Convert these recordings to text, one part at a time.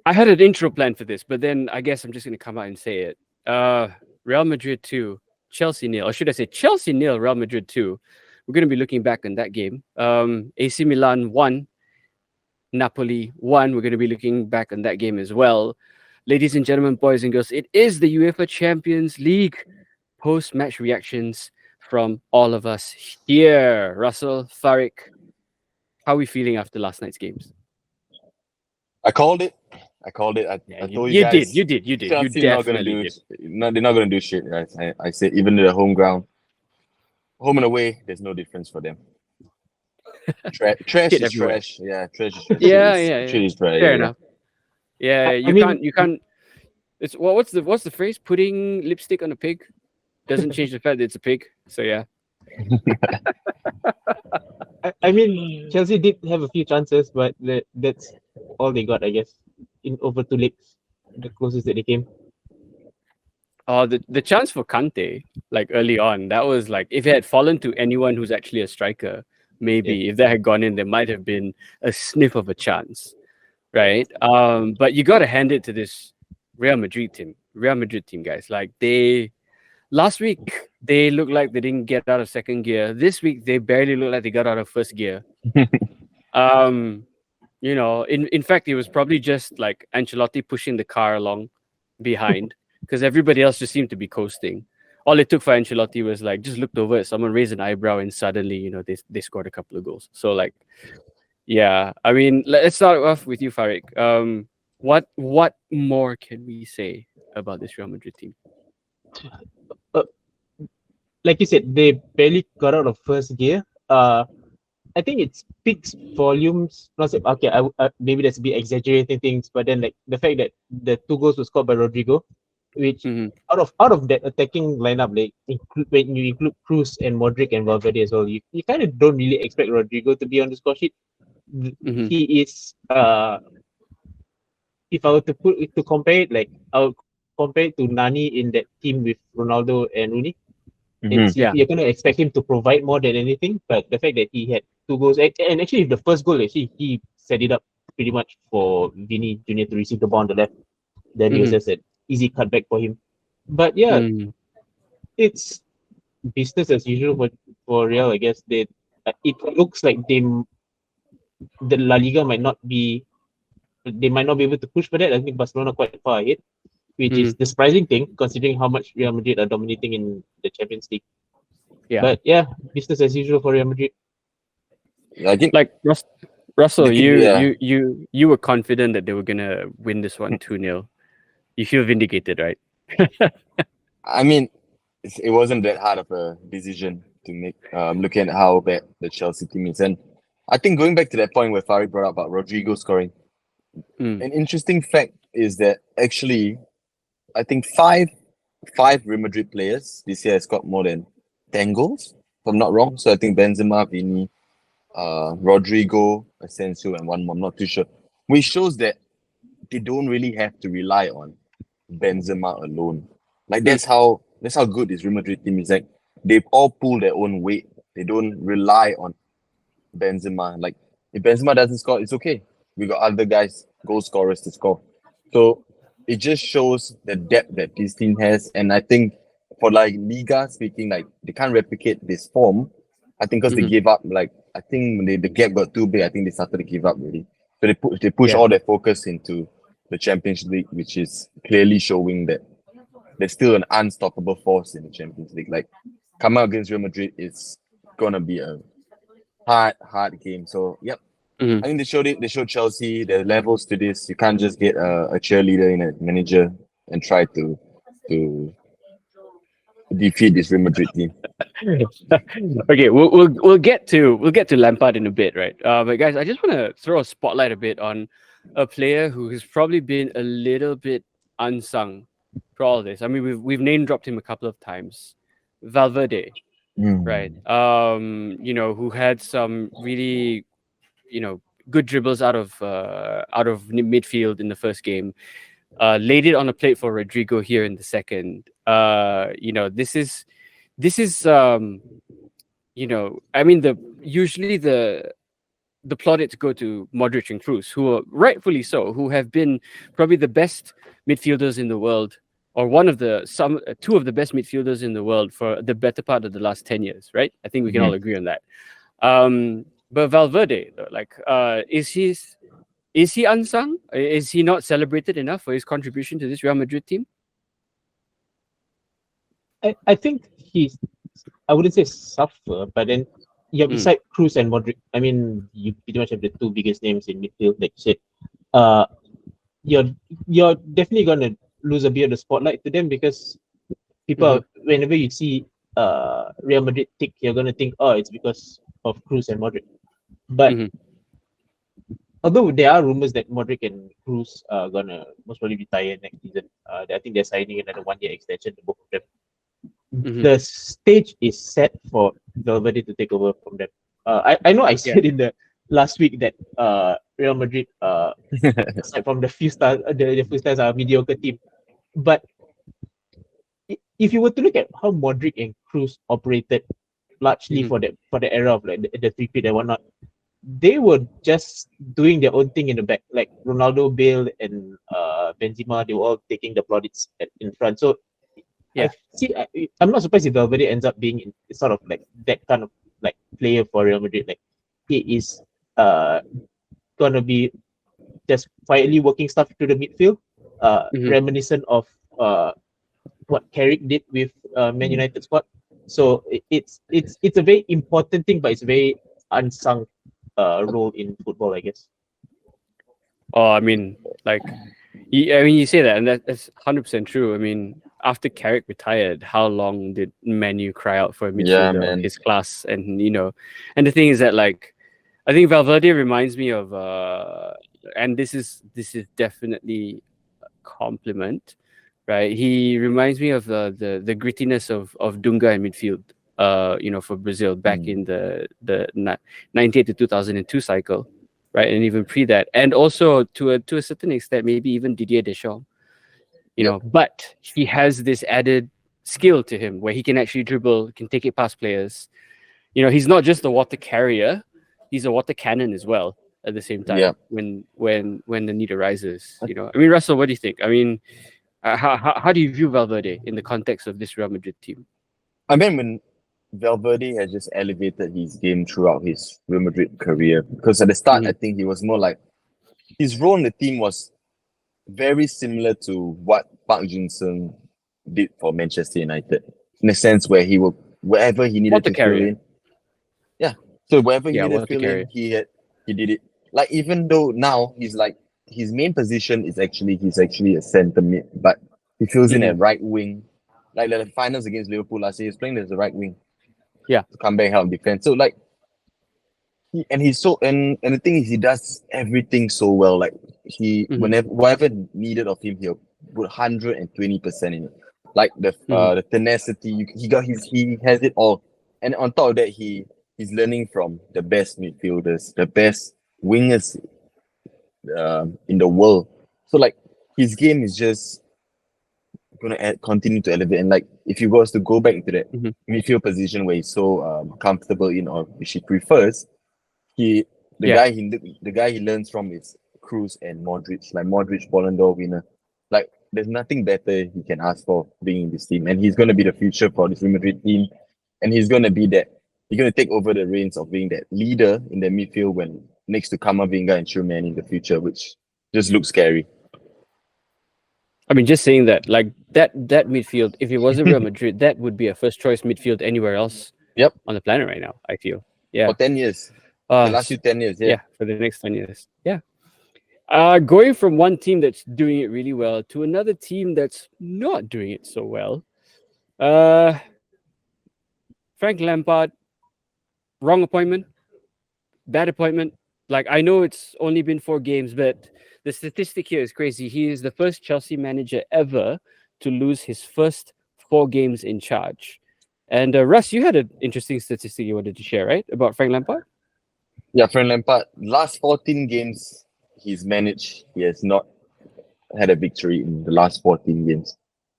I had an intro plan for this, but then I guess I'm just going to come out and say it. Real Madrid 2, Chelsea nil. Or should I say Chelsea nil, Real Madrid 2. We're going to be looking back on that game. AC Milan 1, Napoli 1. We're going to be looking back on that game as well. Ladies and gentlemen, boys and girls, it is the UEFA Champions League post-match reactions from all of us here. Russell, Farik, how are we feeling after last night's games? I called it. I told you guys. You did. You Chelsea definitely did. they're not gonna do shit, guys. I said even to the home ground, home and away, there's no difference for them. Trash Shit is everywhere. trash. Yeah, trash is trash. Yeah. Shit is trash. Fair enough. Yeah, I mean- you can't. It's what's the phrase? Putting lipstick on a pig doesn't change the fact that it's a pig. So yeah. I mean, Chelsea did have a few chances, but that's all they got, I guess. In over 2 legs, the closest that they came. The chance for Kante, like early on, that was like if it had fallen to anyone who's actually a striker, maybe if that had gone in, there might have been a sniff of a chance, right? But you got to hand it to this Real Madrid team, guys. Like last week they looked like they didn't get out of second gear. This week they barely look like they got out of first gear. You know, in fact, it was probably just like Ancelotti pushing the car along behind because everybody else just seemed to be coasting. All it took for Ancelotti was like just looked over at someone, raised an eyebrow, and suddenly, you know, they scored a couple of goals. So like, yeah, I mean, let's start off with you, Farik. What more can we say about this Real Madrid team? Like you said, they barely got out of first gear. I think it speaks volumes. Not say, okay, maybe that's a bit exaggerating things, but then like the fact that the 2 goals were scored by Rodrigo, which out of that attacking lineup, like when you include Cruz and Modric and Valverde as well, you kind of don't really expect Rodrigo to be on the score sheet. He is if I were to compare it, like I would compare it to Nani in that team with Ronaldo and Rooney. You're going to expect him to provide more than anything, but the fact that he had 2 goals, and actually the first goal, actually he set it up pretty much for Vini Jr. to receive the ball on the left. Then it was just an easy cutback for him. But yeah, it's business as usual for Real, I guess. It looks like the La Liga might not be able to push for that. I think Barcelona quite far ahead, which is the surprising thing considering how much Real Madrid are dominating in the Champions League. Yeah. But yeah, business as usual for Real Madrid. I think like Russell, you were confident that they were gonna win this one 2-0. You feel vindicated, right? I mean, it wasn't that hard of a decision to make. Looking at how bad the Chelsea team is, and I think going back to that point where Farid brought up about Rodrigo scoring, an interesting fact is that actually, I think five Real Madrid players this year has got more than 10 goals, if I'm not wrong. So I think Benzema, Vini, Rodrigo, Asensio, and one more, I'm not too sure. Which shows that they don't really have to rely on Benzema alone. Like that's how good this Real Madrid team is. Like they've all pulled their own weight. They don't rely on Benzema. Like if Benzema doesn't score, it's okay. We got other guys, goal scorers to score. So it just shows the depth that this team has. And I think for like Liga speaking, like they can't replicate this form. I think because they gave up. Like I think when the gap got too big, I think they started to give up really. So they push all their focus into the Champions League, which is clearly showing that there's still an unstoppable force in the Champions League. Like come out against Real Madrid is gonna be a hard game. So yep. I think they showed Chelsea the levels to this. You can't just get a cheerleader in a manager and try to defeat this Real Madrid team. Okay, we'll get to Lampard in a bit, right? But guys, I just want to throw a spotlight a bit on a player who has probably been a little bit unsung for all this. I mean, we've name dropped him a couple of times, Valverde, right? You know, who had some really, you know, good dribbles out of midfield in the first game. Laid it on a plate for Rodrigo here in the second. You know, this is you know, I mean usually the the plaudits go to Modric and Kroos, who are rightfully so, who have been probably the best midfielders in the world, or two of the best midfielders in the world for the better part of the last 10 years, right? I think we can all agree on that. But Valverde, though, like, is he unsung? Is he not celebrated enough for his contribution to this Real Madrid team? I think I wouldn't say suffer, but then beside Kroos and Modric, I mean, you pretty much have the two biggest names in midfield, like you said. You're definitely gonna lose a bit of the spotlight to them, because people, whenever you see Real Madrid tick, you're gonna think, oh, it's because of Kroos and Modric. But although there are rumors that Modric and Kroos are gonna most probably retire next season, I think they're signing another 1-year extension to both of them. The stage is set for Valverde to take over from them. I know I said in the last week that Real Madrid, aside from the few stars, the few stars are a mediocre team. But if you were to look at how Modric and Kroos operated largely for the era of like the three-peat and whatnot, they were just doing their own thing in the back. Like Ronaldo, Bale, and Benzema, they were all taking the plaudits in front. So I'm not surprised if Valverde ends up being in sort of like that kind of like player for Real Madrid. Like he is gonna be just quietly working stuff to the midfield, reminiscent of what Carrick did with Man United squad. So it's a very important thing, but it's a very unsung role in football, I guess. Oh, I mean, like, you say that, and that's 100% true. I mean, after Carrick retired, how long did Man U cry out for a midfielder of his class? And and the thing is that, like, I think Valverde reminds me of, and this is definitely a compliment, right? He reminds me of the grittiness of Dunga in midfield, for Brazil back in the 98 to 2002 cycle, right? And even pre that, and also to a certain extent, maybe even Didier Deschamps. But he has this added skill to him where he can actually dribble, can take it past players. He's not just a water carrier; he's a water cannon as well. At the same time, when the need arises, I mean, Russell, what do you think? I mean, how do you view Valverde in the context of this Real Madrid team? I mean, when Valverde has just elevated his game throughout his Real Madrid career, because at the start, I think he was more like his role in the team was very similar to what Park Jin-sung did for Manchester United, in a sense where he will, wherever he needed to fill in. Yeah. So wherever he needed to fill in, he did it. Like, even though now he's like, his main position is he's actually a centre mid, but he fills in at right wing. Like the finals against Liverpool last year, he was playing as a right wing. Yeah. To come back, help defense. So like, he's so, and the thing is, he does everything so well. Like whatever needed of him, he'll put 120% in it. Like the tenacity, he has it all. And on top of that, he's learning from the best midfielders, the best wingers in the world. So like, his game is just gonna continue to elevate. And like, if he was to go back to that midfield position where he's so comfortable in, or which he prefers, the guy he learns from is Kroos and Modric. Like Modric, Ballon d'Or winner. Like, there's nothing better he can ask for being in this team, and he's gonna be the future for this Real Madrid team, and he's gonna be that. He's gonna take over the reins of being that leader in the midfield when next to Camavinga and Schumann in the future, which just looks scary. I mean, just saying that, like, that midfield, if it wasn't Real Madrid, that would be a first choice midfield anywhere else on the planet right now, I feel. Yeah. For 10 years. The last 10 years, yeah. For the next 10 years. Yeah. Going from one team that's doing it really well to another team that's not doing it so well. Frank Lampard, wrong appointment, bad appointment. Like, I know it's only been 4 games, but the statistic here is crazy. He is the first Chelsea manager ever to lose his first 4 games in charge. And Russ, you had an interesting statistic you wanted to share, right? About Frank Lampard? Yeah, Frank Lampard, last 14 games he's managed, he has not had a victory in the last 14 games.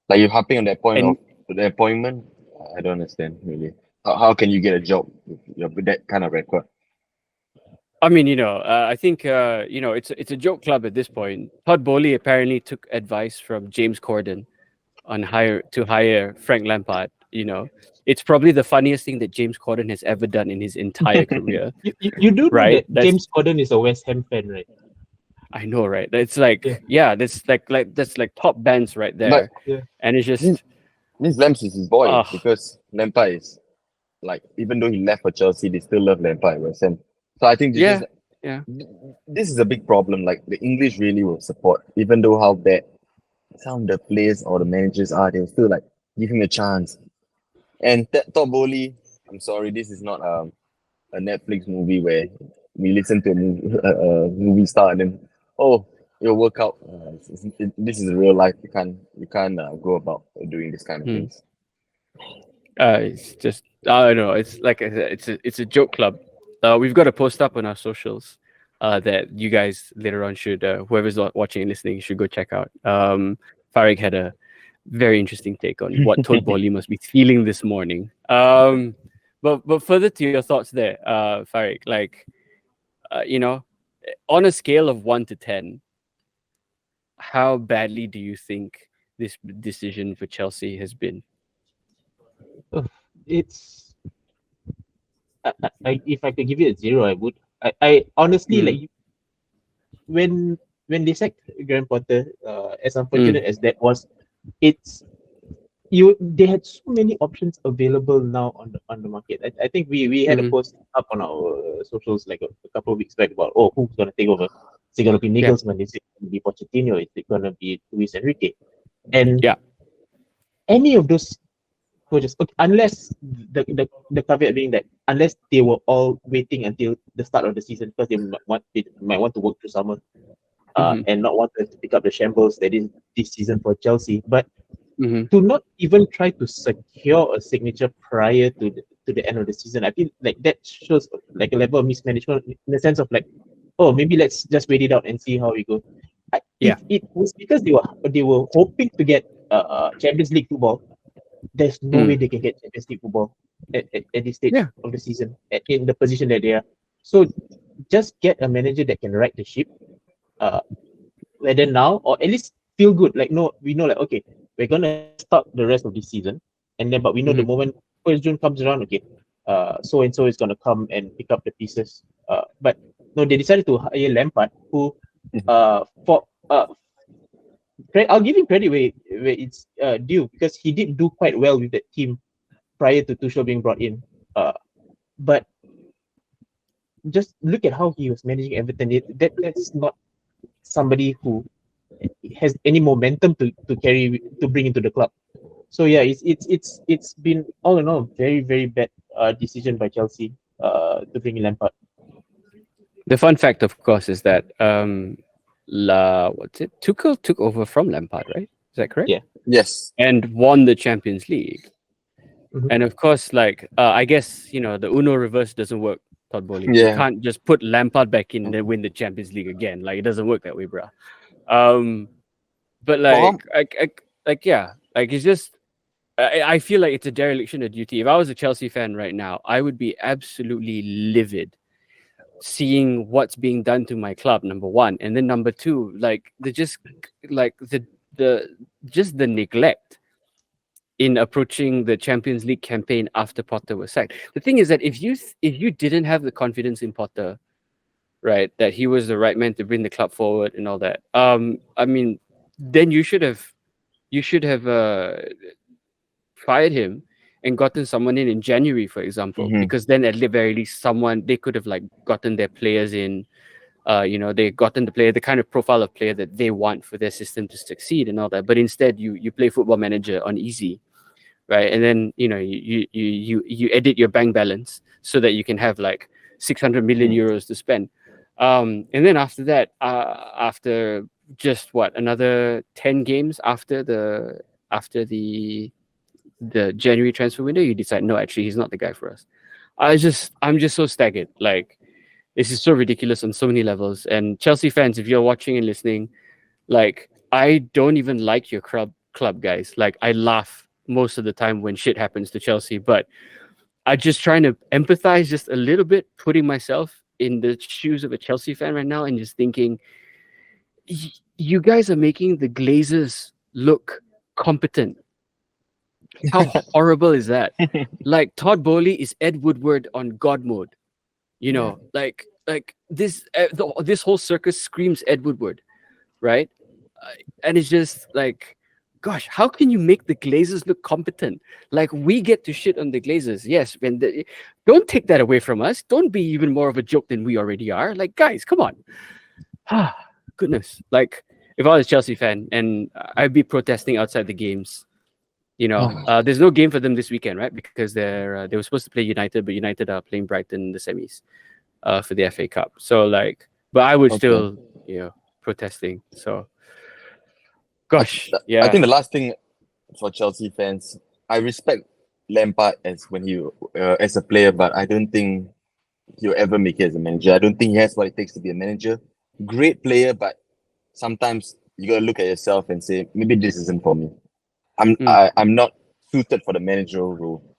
Like, you're harping on that point of the appointment, I don't understand, really. How can you get a job with that kind of record? I mean, I think it's a joke club at this point. Todd Bowley apparently took advice from James Corden on hire Frank Lampard. It's probably the funniest thing that James Corden has ever done in his entire career. You do know Right? that James Corden is a West Ham fan, right? I know, right? It's like, that's that's like top bands right there. But And it's just, Miss Lamps is his boy Ugh. because Lampard is like, even though he left for Chelsea, they still love Lampard at West Ham. So I think yeah, yeah. this is a big problem. Like the English really will support, even though how bad some of the players or the managers are, they'll still like give him a chance. And Todd Bowley, I'm sorry, this is not a Netflix movie where we listen to a movie star and then, oh, it'll work out. This is real life. You can't go about doing this kind of things. It's just, I don't know. It's like I said, it's a joke club. We've got a post up on our socials that you guys later on should, whoever's watching and listening, should go check out. Farik had a very interesting take on what Todd Bowley must be feeling this morning. But further to your thoughts there, Farik, like, on a scale of 1 to 10, how badly do you think this decision for Chelsea has been? It's if I could give it a 0, I would. I honestly like when they sacked Graham Potter, as unfortunate as that was, they had so many options available now on the market. I think we had a post up on our socials like a couple of weeks back about, who's gonna take over? Is it gonna be Nagelsmann? Is it gonna be Pochettino? Is it gonna be Luis Enrique? And any of those coaches, unless the caveat being that unless they were all waiting until the start of the season because they might want to work through summer, and not want to pick up the shambles that is this season for Chelsea, but to not even try to secure a signature prior to the end of the season, I feel like that shows like a level of mismanagement in the sense of like, maybe let's just wait it out and see how we go. It was because they were hoping to get Champions League football. There's no way they can get Champions League football at this stage of the season in the position that they are. So just get a manager that can right the ship, whether now or at least feel good. Like, no, we know, like, okay, we're gonna start the rest of this season, and then but we know the moment 1st June comes around, okay, so and so is gonna come and pick up the pieces. But no, they decided to hire Lampard, who I'll give him credit where it's due, because he did do quite well with that team prior to Tuchel being brought in. But just look at how he was managing Everton. That's not somebody who has any momentum to bring into the club. So yeah, it's been all in all very, very bad decision by Chelsea to bring in Lampard. The fun fact, of course, is that Tuchel took over from Lampard, right? Is that correct? Yeah. Yes. And won the Champions League. And of course, like, I guess, the Uno reverse doesn't work, Todd Bowley. You can't just put Lampard back in and then win the Champions League again. Like, it doesn't work that way, bro. But like, it's just, I feel like it's a dereliction of duty. If I was a Chelsea fan right now, I would be absolutely livid seeing what's being done to my club, number one, and then number two, like the neglect in approaching the Champions League campaign after Potter was sacked. The thing is that if you didn't have the confidence in Potter, right, that he was the right man to bring the club forward and all that, I mean, then you should have fired him and gotten someone in January, for example, because then at the very least they could have like gotten their players in, they gotten the kind of profile of player that they want for their system to succeed and all that. But instead you play Football Manager on easy, right? And then, you edit your bank balance so that you can have like 600 million euros to spend. And then after that, after just another 10 games after the January transfer window, you decide, no, actually he's not the guy for us. I'm just so staggered. Like, this is so ridiculous on so many levels. And Chelsea fans, if you're watching and listening, like, I don't even like your club, guys. Like, I laugh most of the time when shit happens to Chelsea, but I'm just trying to empathize just a little bit, putting myself in the shoes of a Chelsea fan right now and just thinking, you guys are making the Glazers look competent. How horrible is that? Like Todd Bowley is Ed Woodward on God mode. You know, like this this whole circus screams Ed Woodward, right? And it's just like, gosh, how can you make the Glazers look competent? Like we get to shit on the Glazers, yes. Don't take that away from us. Don't be even more of a joke than we already are. Like, guys, come on. Ah, goodness. Like, if I was a Chelsea fan and I'd be protesting outside the games, you know, there's no game for them this weekend, right? Because they were supposed to play United, but United are playing Brighton in the semis for the FA Cup. So like, but I would still, you know, protesting. So, gosh, I think the last thing for Chelsea fans, I respect Lampard as a player, but I don't think he'll ever make it as a manager. I don't think he has what it takes to be a manager. Great player, but sometimes you gotta look at yourself and say, maybe this isn't for me. I'm not suited for the managerial role.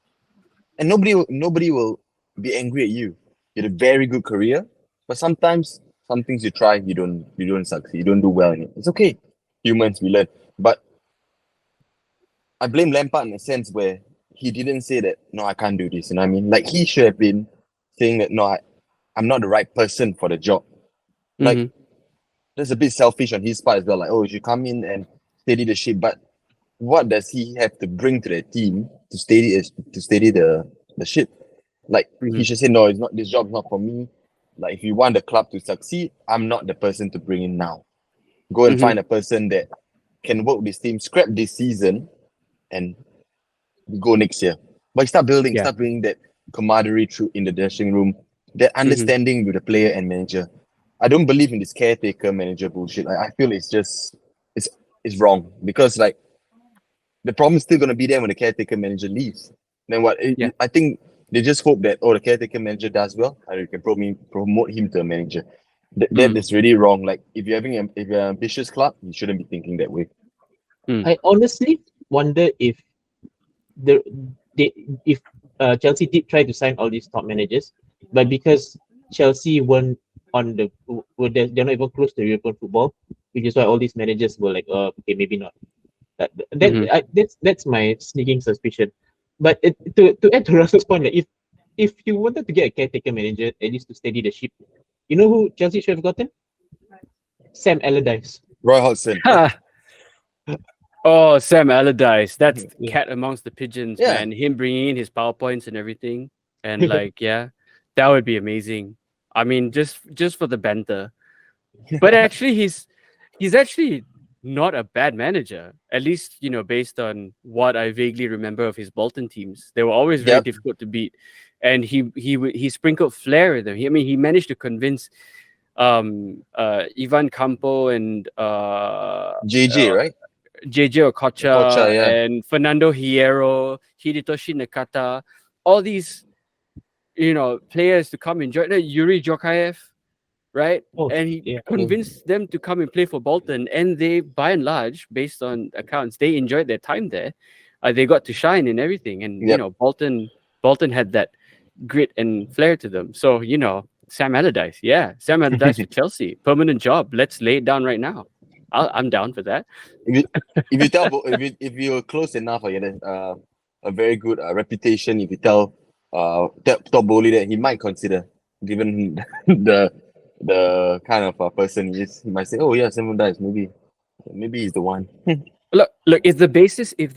And nobody will be angry at you. You had a very good career, but sometimes some things you try, you don't succeed, you don't do well in it. It's okay. Humans, we learn. But I blame Lampard in a sense where he didn't say that, no, I can't do this. You know what I mean? Like he should have been saying that, no, I'm not the right person for the job. Like that's a bit selfish on his part as well. Like, oh, you should come in and steady the ship. But what does he have to bring to the team to steady the ship? Like he should say, no, it's not. This job's not for me. Like if you want the club to succeed, I'm not the person to bring in now. Go and find a person that can work with this team, scrap this season, and go next year. But start bringing that camaraderie through in the dressing room, that understanding with the player and manager. I don't believe in this caretaker manager bullshit. I feel it's wrong because like the problem is still gonna be there when the caretaker manager leaves. Then what? I think they just hope that the caretaker manager does well, and you can promote him to a manager. That is really wrong. Like if you're an ambitious club, you shouldn't be thinking that way. I honestly wonder if Chelsea did try to sign all these top managers, but because Chelsea weren't they're not even close to European football, which is why all these managers were like, okay, maybe not. That's my sneaking suspicion. But to add to Russell's point, like if you wanted to get a caretaker manager at least to steady the ship, you know who Chelsea should have gotten? Sam Allardyce. Roy Hodgson. Oh, Sam Allardyce. That's cat amongst the pigeons, man. Him bringing in his PowerPoints and everything. And like, that would be amazing. I mean, just for the banter. But actually, he's actually not a bad manager. At least, you know, based on what I vaguely remember of his Bolton teams. They were always very difficult to beat. And he sprinkled flair in them. He managed to convince Ivan Campo and JJ, right? JJ Okocha and Fernando Hierro, Hidetoshi Nakata, all these, you know, players to come and join. Yuri Jokaev, right? And he convinced them to come and play for Bolton. And they, by and large, based on accounts, they enjoyed their time there. They got to shine and everything. And, you know, Bolton had that grit and flair to them. So, you know, Sam Allardyce. Sam Allardyce for Chelsea. Permanent job. Let's lay it down right now. I'm down for that. If you're close enough, or you have a very good reputation, if you tell Todd Bowley that he might consider, given the kind of person he is, he might say, "Oh yeah, Sam Allardyce, maybe he's the one." Look, if the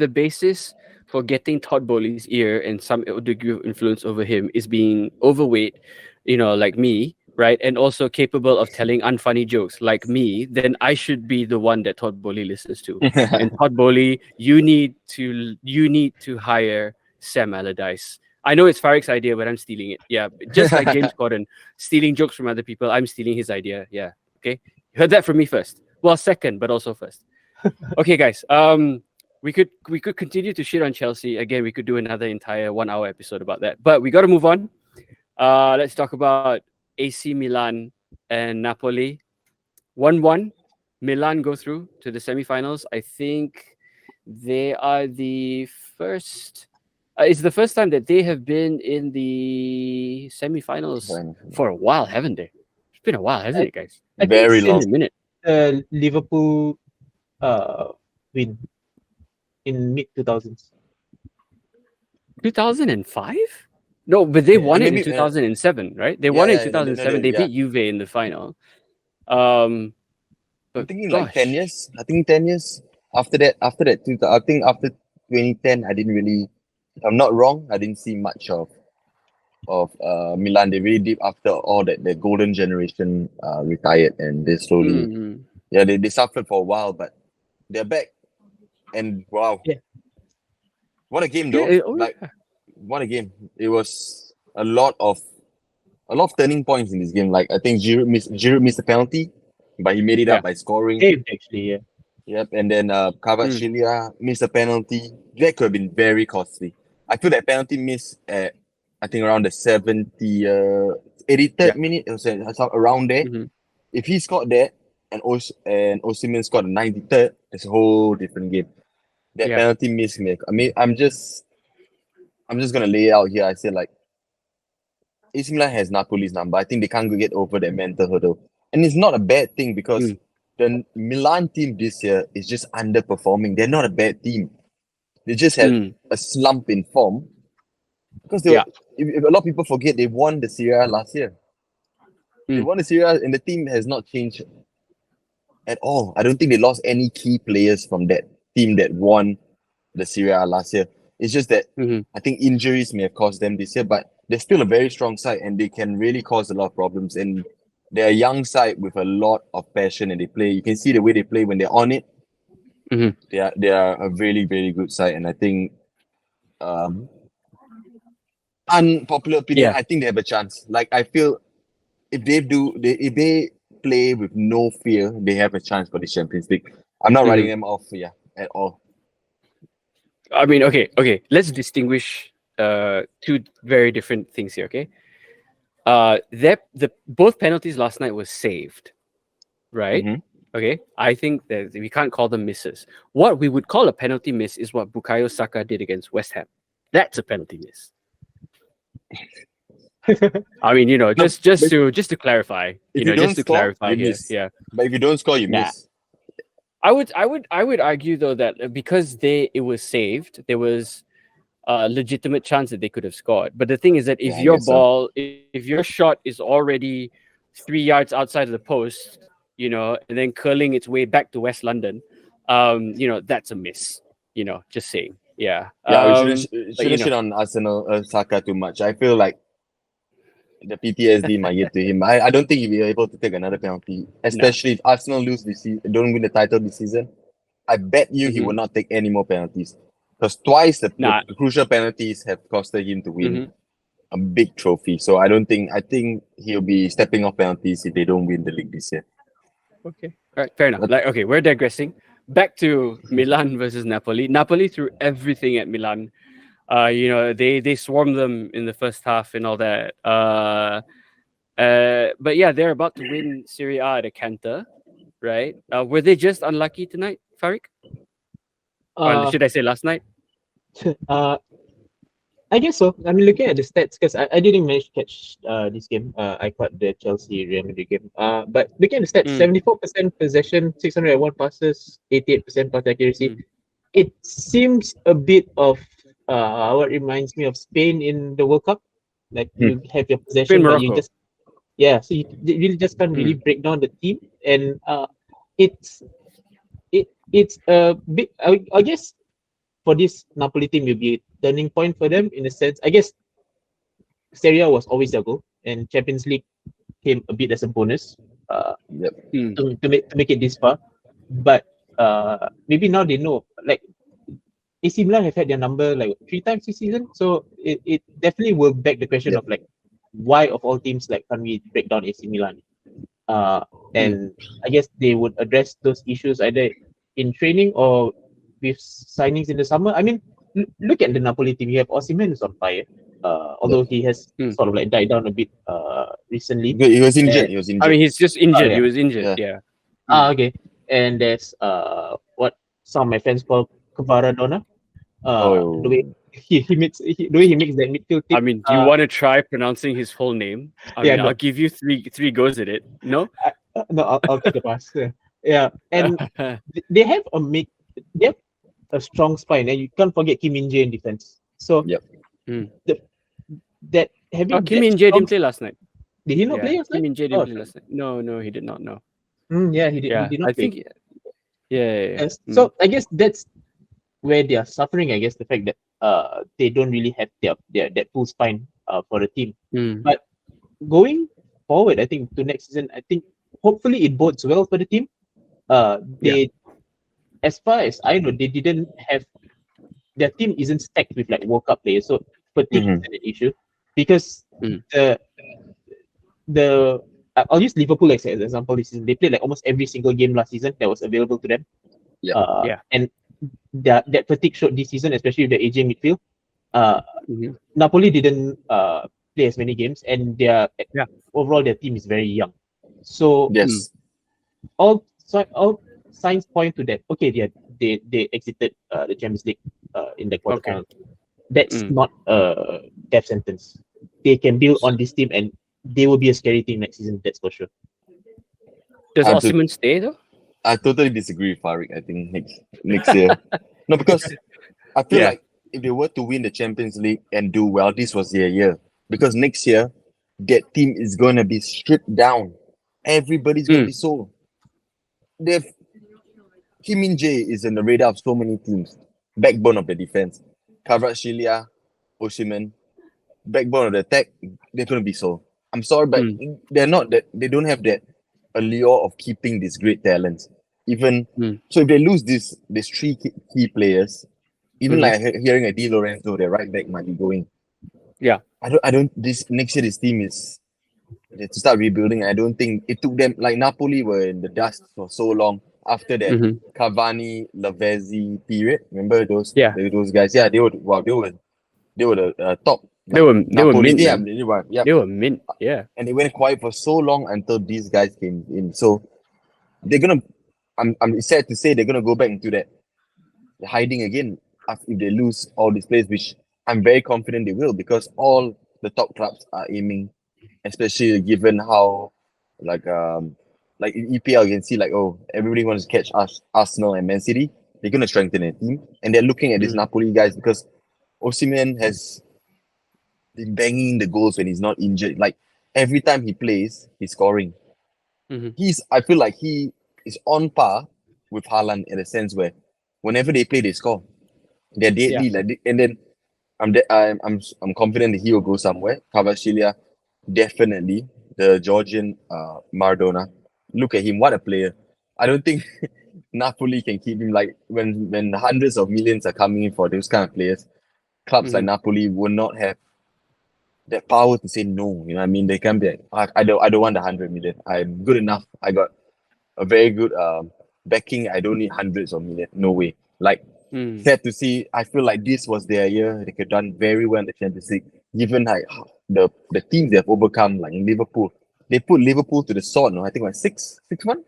basis for getting Todd Bowley's ear and some degree of influence over him is being overweight, you know, like me, right, and also capable of telling unfunny jokes like me, then I should be the one that Todd Bowley listens to. And Todd Bowley, you need to hire Sam Allardyce. I know it's Farik's idea, but I'm stealing it. Yeah, just like James Corden stealing jokes from other people, I'm stealing his idea. Yeah, okay, you heard that from me first. Well, second, but also first. Okay, guys. We could continue to shit on Chelsea again. We could do another entire 1 hour episode about that, but we got to move on. Let's talk about AC Milan and Napoli. 1-1. Milan go through to the semifinals. I think they are the first It's the first time that they have been in the semi-finals for a while, haven't they? It's been a while, hasn't it, guys? I think Very It's been long. a minute. Liverpool win in mid 2000s. 2005? No, but they won it in maybe, 2007, right? They yeah, won it in yeah, 2007. They yeah. beat Juve in the final. I'm But thinking gosh, like 10 years. I think 10 years. After that, I think after 2010, I didn't really, if I'm not wrong, I didn't see much of Milan. They really did after all that the golden generation retired, and they slowly, Mhm. yeah, they suffered for a while, but they're back. And wow, Yeah. what a game Yeah, though! oh, Like, yeah. what a game! It was a lot of turning points in this game. Like, I think Giroud missed a penalty, but he made it Yeah. up by scoring. Saved actually, yeah. Yep, and then Kvaratskhelia missed a penalty. That could have been very costly. I feel that penalty miss at, I think, around the 83rd minute, it was around there. Mhm. If he scored that and Osimhen scored the 93rd, it's a whole different game. That Yeah. penalty miss, I'm just gonna lay it out here. I say, like, AC Milan has Napoli's number. I think they can't get over that mental hurdle, and it's not a bad thing because the Milan team this year is just underperforming. They're not a bad team. They just had a slump in form because they were, if a lot of people forget, they won the Serie A last year. They won the Serie A, and the team has not changed at all. I don't think they lost any key players from that team that won the Serie A last year. It's just that I think injuries may have caused them this year, but they're still a very strong side and they can really cause a lot of problems. And they're a young side with a lot of passion, and they play. You can see the way they play when they're on it. They are a really, very good side, and I think unpopular opinion, I think they have a chance. Like, I feel if they play with no fear, they have a chance for the Champions League. I'm not writing them off, at all. I mean, okay. Let's distinguish two very different things here, okay? Both penalties last night was saved, right? Okay, I think that we can't call them misses. What we would call a penalty miss is what Bukayo Saka did against West Ham. That's a penalty miss. I mean, just to clarify, just to clarify here, yeah. But if you don't score, you miss. I would argue though that because it was saved, there was a legitimate chance that they could have scored. But the thing is that if if your shot is already 3 yards outside of the post, and then curling its way back to West London, that's a miss. Just saying. Yeah. Yeah, we shouldn't shit on Arsenal Saka too much. I feel like the PTSD might get to him. I don't think he'll be able to take another penalty, especially if Arsenal lose this season, don't win the title this season. I bet you he will not take any more penalties, because twice the crucial penalties have costed him to win a big trophy. So I think he'll be stepping off penalties if they don't win the league this year. Okay, all right, fair enough. Okay, we're digressing. Back to Milan versus Napoli. Napoli threw everything at Milan. They swarmed them in the first half and all that. But yeah, they're about to win Serie A at a canter, right? Were they just unlucky tonight, Farik? Or should I say last night? I guess so. I mean, looking at the stats, because I didn't manage to catch this game. I caught the Chelsea Real Madrid game. But looking at the stats, 74% possession, 601 passes, 88% pass accuracy. It seems a bit of what reminds me of Spain in the World Cup. Like, you have your possession, but you just so you really just can't really break down the team, and it's a bit. I guess for this Napoli team, will be a turning point for them in a sense. I guess Serie A was always their goal, and Champions League came a bit as a bonus. To make it this far, but maybe now they know, like, AC Milan have had their number like 3 times this season, so it definitely will beg the question of, like, why of all teams, like, can we break down AC Milan? And I guess they would address those issues either in training or with signings in the summer. I mean, look at the Napoli team. You have Osimhen is on fire, although he has sort of like died down a bit recently. He was injured. I mean, he's just injured. He was injured. Yeah. Okay. And there's what some of my friends call Kvaradona. The way the way he makes that midfield I thing. mean, do you want to try pronouncing his full name? I Yeah, mean, no. I'll give you three goes at it. No. No, I'll take a pass. Yeah, and they have they have a strong spine, and you can't forget Kim Min Jae in defense. So Yep. that having Kim that Min Jae strong- didn't play last night. Did he not play last Kim night? Min Jae didn't play last night. No, he did not. No. Yeah, he did. Yeah, He did not I play. think. Yeah. Yes. So I guess that's where they are suffering. I guess the fact that they don't really have their that full spine for the team. But going forward, I think to next season, I think hopefully it bodes well for the team. They, as far as I know, they didn't have their team isn't stacked with like World Cup players, so fatigue isn't an issue because the I'll use Liverpool as an example this season. They played like almost every single game last season that was available to them. And that fatigue showed this season, especially with the aging midfield. Napoli didn't play as many games, and overall their team is very young. So Yes. all signs point to that. Okay, they exited the Champions League in the quarterfinal. That's not a death sentence. They can build on this team, and they will be a scary team next season. That's for sure. Does Osimhen stay though? I totally disagree with Farik. I think next year. No, because I feel like if they were to win the Champions League and do well, this was their year. Because next year, that team is going to be stripped down. Everybody's going to be sold. Kim Min Jae is in the radar of so many teams. Backbone of the defense. Kvaratskhelia, Osimhen, backbone of the attack. They're going to be sold. I'm sorry, but they're not that. They don't have that allure of keeping these great talents. Even so, if they lose these three key players, even like hearing a Di Lorenzo, their right back might be going. Yeah, I don't. This next year, this team is to start rebuilding. I don't think it took them like Napoli were in the dust for so long after that Cavani, Lavezzi period. Remember those guys? Yeah, they were the top. They were mint. They were mint. Yeah, and they went quiet for so long until these guys came in. So they're gonna. I'm sad to say they're gonna go back into that hiding again if they lose all these players, which I'm very confident they will, because all the top clubs are aiming, especially given how like in EPL you can see everybody wants to catch Arsenal and Man City. They're gonna strengthen their team, and they're looking at these Napoli guys because Osimhen has been banging the goals when he's not injured. Like every time he plays, he's scoring. I feel like he is on par with Haaland in a sense where whenever they play, they score. They're deadly. And then I'm confident that he will go somewhere. Kvaratskhelia, definitely. The Georgian Maradona. Look at him, what a player. I don't think Napoli can keep him. Like when hundreds of millions are coming in for those kind of players, clubs like Napoli will not have that power to say no. You know what I mean? They can be like, I don't want the 100 million. I'm good enough. I got a very good backing. I don't need hundreds of million. No way. Like sad to see. I feel like this was their year. They could have done very well in the Champions League. Given like the teams they have overcome, like in Liverpool, they put Liverpool to the sword. No, I think like 6-1.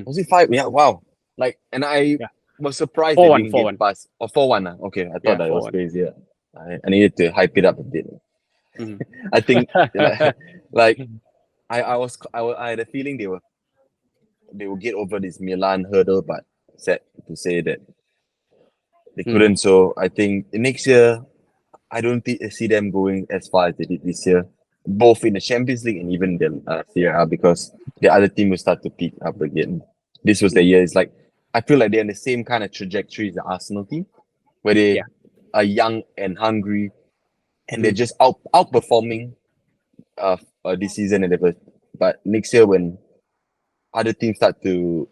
Was it 5? Yeah, wow. Like, and I was surprised they didn't get past. Or 4-1. Okay, I thought that was crazy. Yeah. I needed to hype it up a bit. I think I had a feeling they will get over this Milan hurdle, but sad to say that they couldn't. So I think next year, I don't see them going as far as they did this year, both in the Champions League and even the Serie A, because the other team will start to pick up again. This was the year. It's like I feel like they're in the same kind of trajectory as the Arsenal team, where they are young and hungry, and they're just outperforming this season and ever. But next year, when other teams start to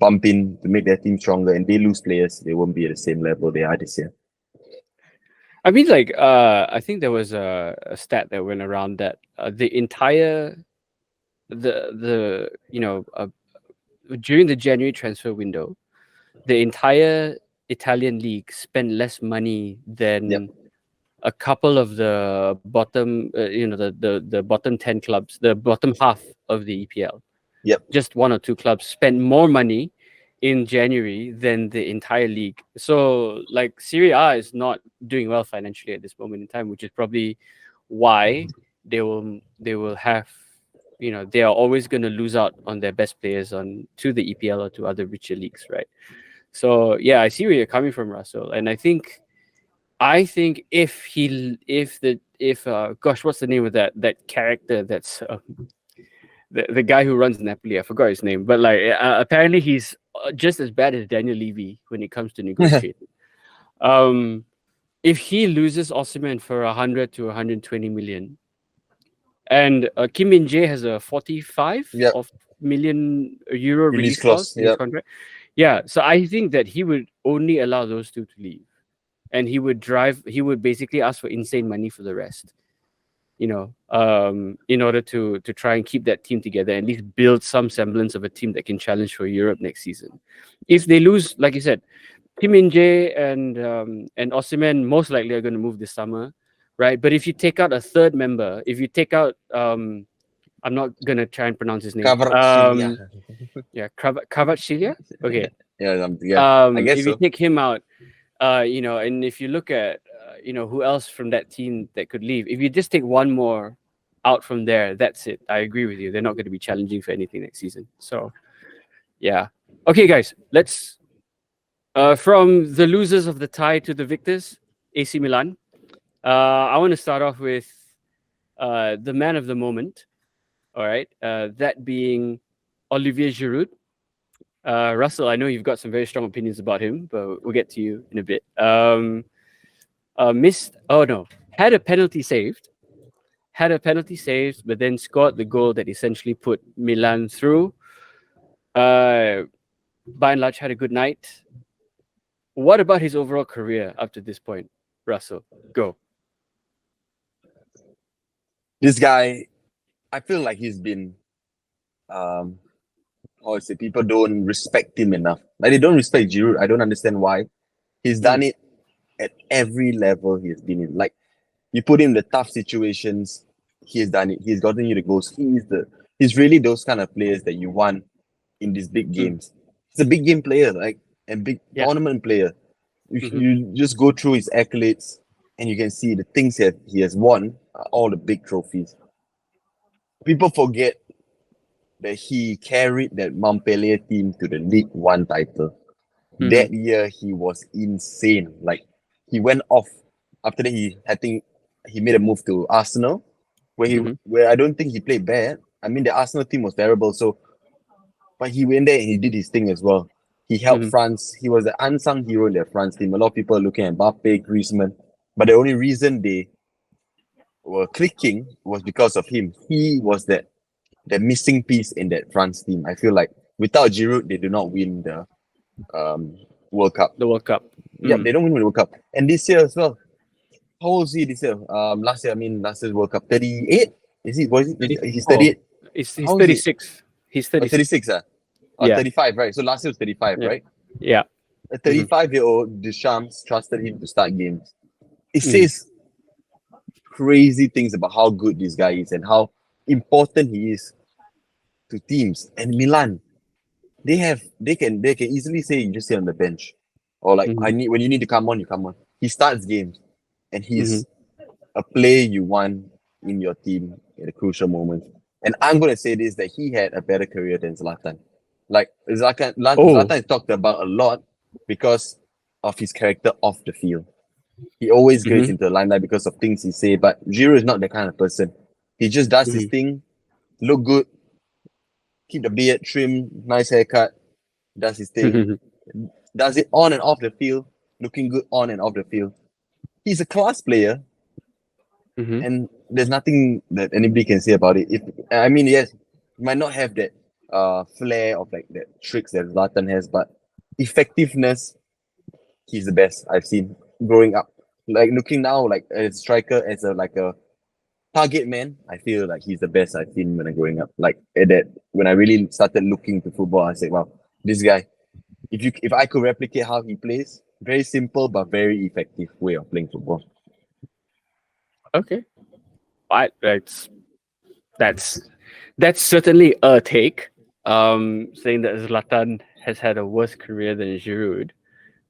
bump in to make their team stronger and they lose players, they won't be at the same level they are this year. I mean, I think there was a stat that went around that the entire during the January transfer window, the entire Italian league spent less money than a couple of the bottom, the bottom 10 clubs, the bottom half of the EPL. Yep. Just one or two clubs spent more money in January than the entire league. So like Serie A is not doing well financially at this moment in time, which is probably why they will have, they are always going to lose out on their best players to the EPL or to other richer leagues, right? So yeah, I see where you're coming from, Russell, and I think if gosh, what's the name of that character that's the guy who runs Napoli? I forgot his name, but like apparently he's just as bad as Daniel Levy when it comes to negotiating. If he loses Osimhen for 100 to 120 million, and Kim Min-jae has a 45 million euro release clause in his contract, so I think that he would only allow those two to leave, and he would basically ask for insane money for the rest, in order to try and keep that team together, and at least build some semblance of a team that can challenge for Europe next season. If they lose, like you said, Kim Min-jae and Osimhen most likely are going to move this summer, right? But if you take out a third member, if you take out I'm not going to try and pronounce his name. Kvaratskhelia. Okay. I guess if you take him out, and if you look at who else from that team that could leave, if you just take one more out from there, that's it. I agree with you. They're not going to be challenging for anything next season. So yeah. Okay, guys, let's from the losers of the tie to the victors, AC Milan. I want to start off with the man of the moment. All right, that being Olivier Giroud. Russell, I know you've got some very strong opinions about him, but we'll get to you in a bit. Had a penalty saved, but then scored the goal that essentially put Milan through. By and large, had a good night. What about his overall career up to this point, Russell? Go. This guy, I feel like he's been, people don't respect him enough. Like they don't respect Giroud. I don't understand why. He's done it at every level he has been in. Like you put him in the tough situations, he has done it. He's gotten you the goals. He's really those kind of players that you want in these big games. He's a big game player, like, and big tournament player. You just go through his accolades and you can see the things that he has won, all the big trophies. People forget that he carried that Montpellier team to the League One title. That year he was insane. Like he went off. After that he made a move to Arsenal, where I don't think he played bad. I mean the Arsenal team was terrible, but he went there and he did his thing as well. He helped France. He was the unsung hero in their France team. A lot of people are looking at Mbappe, Griezmann, but the only reason they were clicking was because of him. He was the missing piece in that France team. I feel like without Giroud, they do not win the World Cup. The World Cup. Yeah, they don't win the World Cup. And this year as well. How old is he this year? Last year's World Cup. 38? Is he? He's 38. He's 36. He's 36. 36, 35, right? So last year was 35, right? Yeah. A 35-year-old Deschamps trusted him to start games. It says crazy things about how good this guy is and how important he is to teams. And Milan, they can easily say you just sit on the bench, or like when you need to come on, you come on. He starts games, and he's a player you want in your team at a crucial moment. And I'm gonna say this, that he had a better career than Zlatan. Like Zlatan is talked about a lot because of his character off the field. He always gets into the limelight because of things he say, but Giroud is not that kind of person. He just does his thing, look good, keep the beard trim, nice haircut, does his thing, does it on and off the field, looking good on and off the field. He's a class player, and there's nothing that anybody can say about it. Yes, he might not have that flair of like that tricks that Zlatan has, but effectiveness, he's the best I've seen growing up. Like looking now, like as a striker, as a target man, I feel like he's the best I've seen when I'm growing up. Like when I really started looking to football, I said, wow, this guy, if I could replicate how he plays, very simple but very effective way of playing football. Okay. That's certainly a take. Saying that Zlatan has had a worse career than Giroud.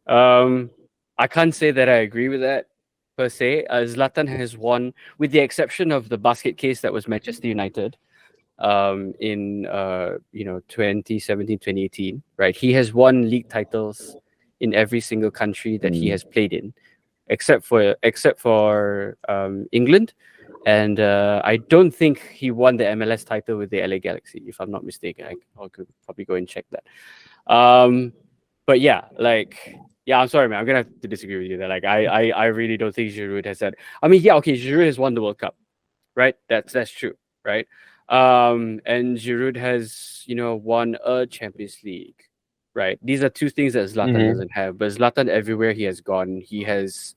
I can't say that I agree with that per se. Zlatan has won, with the exception of the basket case that was Manchester United in 2017, 2018, right? He has won league titles in every single country that he has played in, except for England. And I don't think he won the MLS title with the LA Galaxy, if I'm not mistaken. I could probably go and check that. But yeah, I'm sorry, man. I'm gonna have to disagree with you there. I really don't think Giroud has that. I mean, yeah, okay, Giroud has won the World Cup, right? That's true, right? And Giroud has, won a Champions League, right? These are two things that Zlatan doesn't have. But Zlatan, everywhere he has gone, it's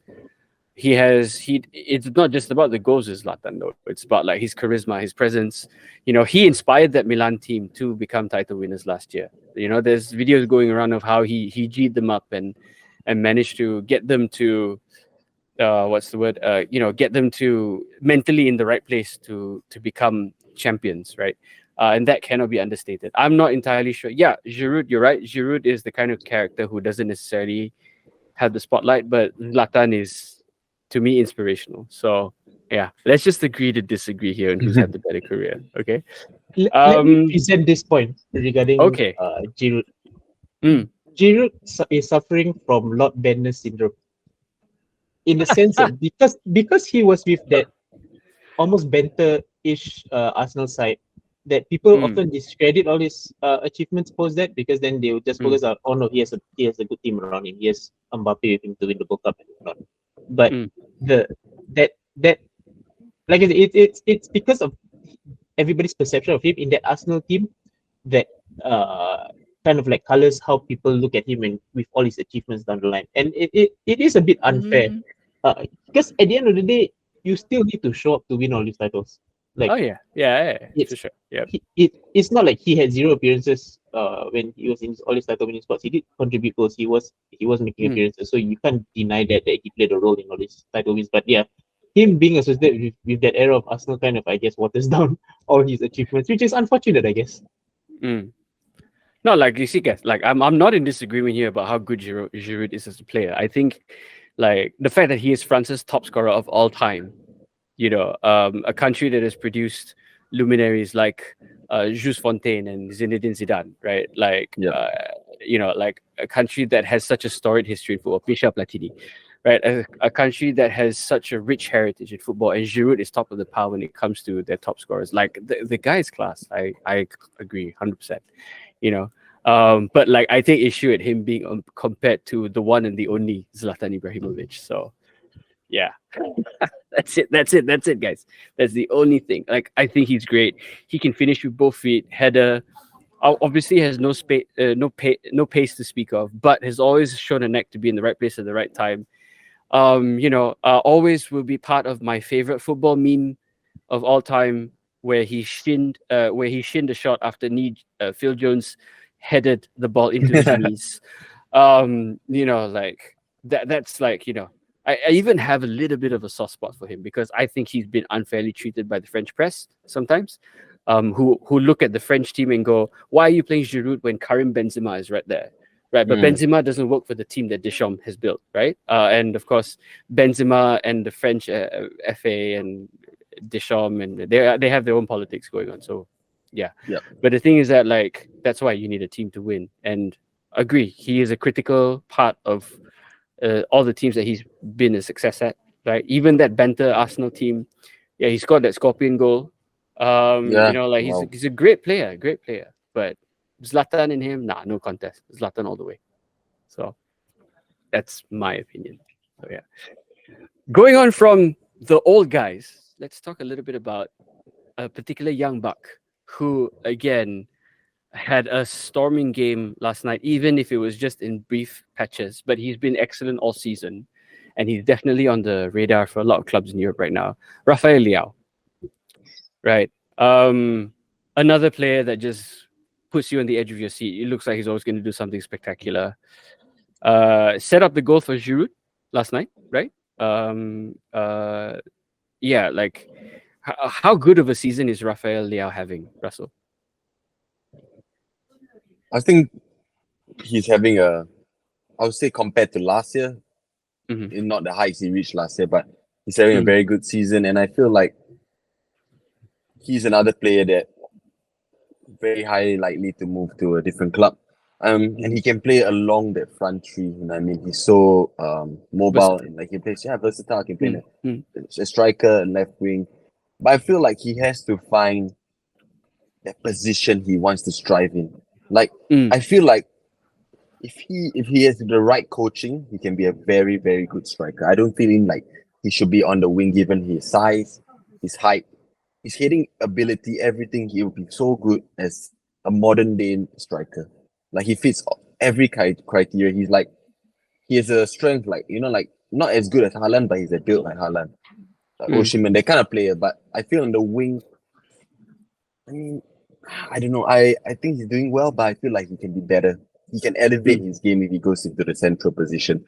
not just about the goals with Zlatan though. It's about like his charisma, his presence. He inspired that Milan team to become title winners last year. There's videos going around of how he G'd them up and managed to get them to get them to mentally in the right place to become champions, right? And that cannot be understated. I'm not entirely sure. Yeah, Giroud, you're right. Giroud is the kind of character who doesn't necessarily have the spotlight, but Zlatan is, to me, inspirational. So yeah, let's just agree to disagree here on who's had the better career. Okay. Let me present this point regarding Giroud. Giroud is suffering from Lord Bender syndrome, in the sense that because he was with that almost banter-ish Arsenal side, that people often discredit all his achievements post that, because then they would just focus on, oh no, he has a good team around him. He has Mbappe with him to win the World Cup and whatnot. But it's because of everybody's perception of him in that Arsenal team that kind of like colors how people look at him and with all his achievements down the line. And it is a bit unfair, because at the end of the day, you still need to show up to win all these titles. Like, for sure. Yeah, it's not like he had zero appearances when he was in all his title winning spots. He did contribute goals. He was making appearances, so you can't deny that he played a role in all these title wins. But yeah, him being associated with that era of Arsenal kind of, I guess, waters down all his achievements, which is unfortunate, I guess. No, like you see, guys, like I'm not in disagreement here about how good Giroud is as a player. I think, like, the fact that he is France's top scorer of all time, a country that has produced luminaries like Jules Fontaine and Zinedine Zidane, right? Like, like a country that has such a storied history in football, Michel Platini, right? A country that has such a rich heritage in football, and Giroud is top of the pile when it comes to their top scorers. Like, the guy is class. I agree 100%. But like, I take issue at him being compared to the one and the only Zlatan Ibrahimovic. So yeah, that's it, guys. That's the only thing. Like, I think he's great. He can finish with both feet, header. Obviously has no pace to speak of, but has always shown a neck to be in the right place at the right time. Always will be part of my favorite football meme of all time, where he shinned a shot after Phil Jones headed the ball into his knees. Like that's like, I even have a little bit of a soft spot for him, because I think he's been unfairly treated by the French press sometimes, who look at the French team and go, why are you playing Giroud when Karim Benzema is right there? Right, but Benzema doesn't work for the team that Deschamps has built, right? And of course, Benzema and the French FA and Deschamps, and they have their own politics going on. So yeah. But the thing is that, like, that's why you need a team to win. And agree, he is a critical part of all the teams that he's been a success at, right? Even that banter Arsenal team, he scored that scorpion goal. He's a great player, but Zlatan and him, no contest. Zlatan all the way. So that's my opinion. So yeah. Going on from the old guys, let's talk a little bit about a particular young buck who, again, had a storming game last night, even if it was just in brief patches. But he's been excellent all season, and he's definitely on the radar for a lot of clubs in Europe right now. Rafael Leao, right? Another player that just puts you on the edge of your seat. It looks like he's always going to do something spectacular. Set up the goal for Giroud last night, right? Like, how good of a season is Rafael Leao having, Russell? I think he's having I would say compared to last year, Mhm. not the heights he reached last year, but he's having a Mm. very good season, and I feel like he's another player that very highly likely to move to a different club. And he can play along that front three. You know, I mean, he's so mobile and like he plays, versatile. He can play Mm. a striker, left wing. But I feel like he has to find that position he wants to strive in. Like Mm. I feel like if he has the right coaching, he can be a very, very good striker. I don't feel him like he should be on the wing given his size, his height, his heading ability, everything. He will be so good as a modern day striker. Like he fits every criteria. He's like he has a strength like like not as good as Haaland, but he's a build like Haaland, like Osimhen, that kind of player. But I feel on the wing, I mean, I don't know. I think he's doing well, but I feel like he can be better. He can elevate his game if he goes into the central position,